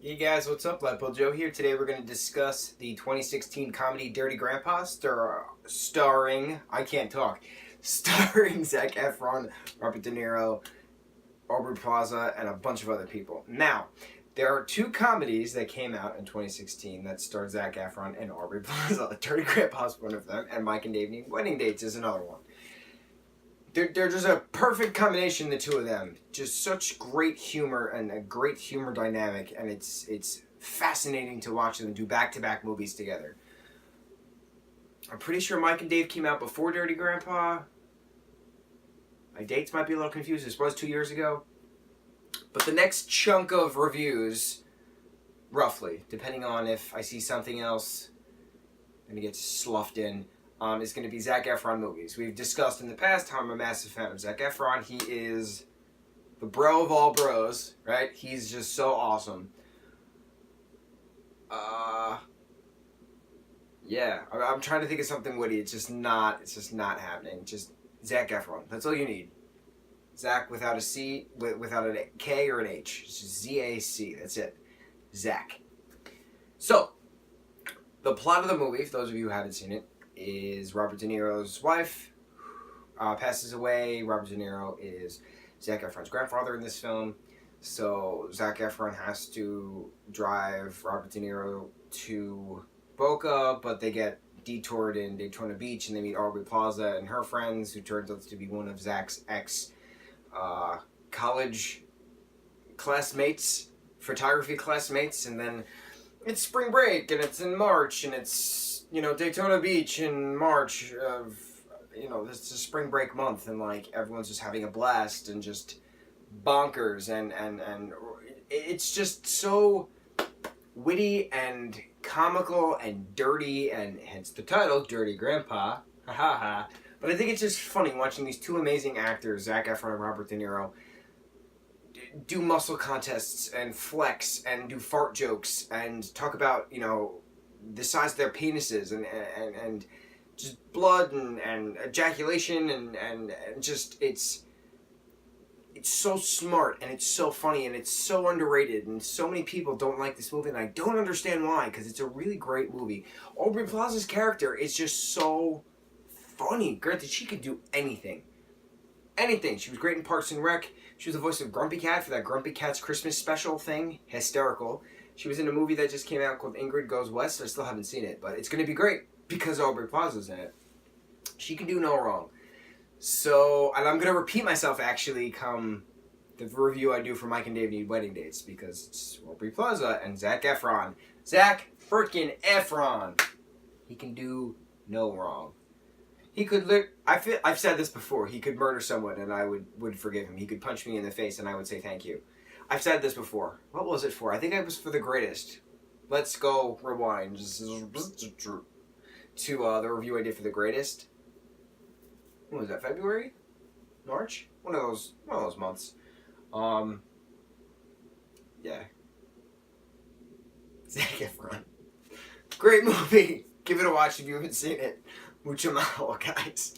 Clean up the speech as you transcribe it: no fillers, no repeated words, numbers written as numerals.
Hey guys, what's up? Lightboltjoe here. Today we're going to discuss the 2016 comedy Dirty Grandpa starring Zac Efron, Robert De Niro, Aubrey Plaza, and a bunch of other people. Now, there are two comedies that came out in 2016 that starred Zac Efron and Aubrey Plaza. Dirty Grandpa is one of them, and Mike and Dave Need Wedding Dates is another one. They're just a perfect combination, the two of them. Just such great humor and a great humor dynamic, and it's fascinating to watch them do back-to-back movies together. I'm pretty sure Mike and Dave came out before Dirty Grandpa. My dates might be a little confused. This was 2 years ago. But the next chunk of reviews, roughly, depending on if I see something else and it gets sloughed in, is going to be Zac Efron movies. We've discussed in the past how I'm a massive fan of Zac Efron. He is the bro of all bros, right? He's just so awesome. Yeah, I'm trying to think of something witty. It's just not happening. Just Zac Efron. That's all you need. Zac without a C, without a K or an H. It's just Z-A-C. That's it. Zac. So, the plot of the movie, for those of you who haven't seen it, is Robert De Niro's wife passes away. Robert De Niro is Zac Efron's grandfather in this film. So Zac Efron has to drive Robert De Niro to Boca, but they get detoured in Daytona Beach, and they meet Aubrey Plaza and her friends, who turns out to be one of Zac's college classmates, photography classmates, and then it's spring break, and it's in March, and it's Daytona Beach in March of, this is spring break month, and everyone's just having a blast and just bonkers, and it's just so witty and comical and dirty, and hence the title, Dirty Grandpa. Ha ha ha. But I think it's just funny watching these two amazing actors, Zac Efron and Robert De Niro, do muscle contests and flex and do fart jokes and talk about, the size of their penises and just blood and ejaculation and just it's so smart and it's so funny and it's so underrated, and so many people don't like this movie, and I don't understand why, because it's a really great movie. Aubrey Plaza's character is just so funny. Granted, she could do anything. She was great in Parks and Rec. She was the voice of Grumpy Cat for that Grumpy Cat's Christmas special thing. Hysterical. She was in a movie that just came out called Ingrid Goes West. I still haven't seen it, but it's going to be great because Aubrey Plaza's in it. She can do no wrong. So, and I'm going to repeat myself actually come the review I do for Mike and Dave Need Wedding Dates, because it's Aubrey Plaza and Zac Efron. Zac freaking Efron. He can do no wrong. He could I've said this before. He could murder someone and I would forgive him. He could punch me in the face and I would say thank you. I've said this before. What was it for? I think it was for The Greatest. Let's go rewind to the review I did for The Greatest. When was that? February? March? One of those months. Yeah. Zac Efron. Great movie. Give it a watch if you haven't seen it. Mucho mahalo, guys.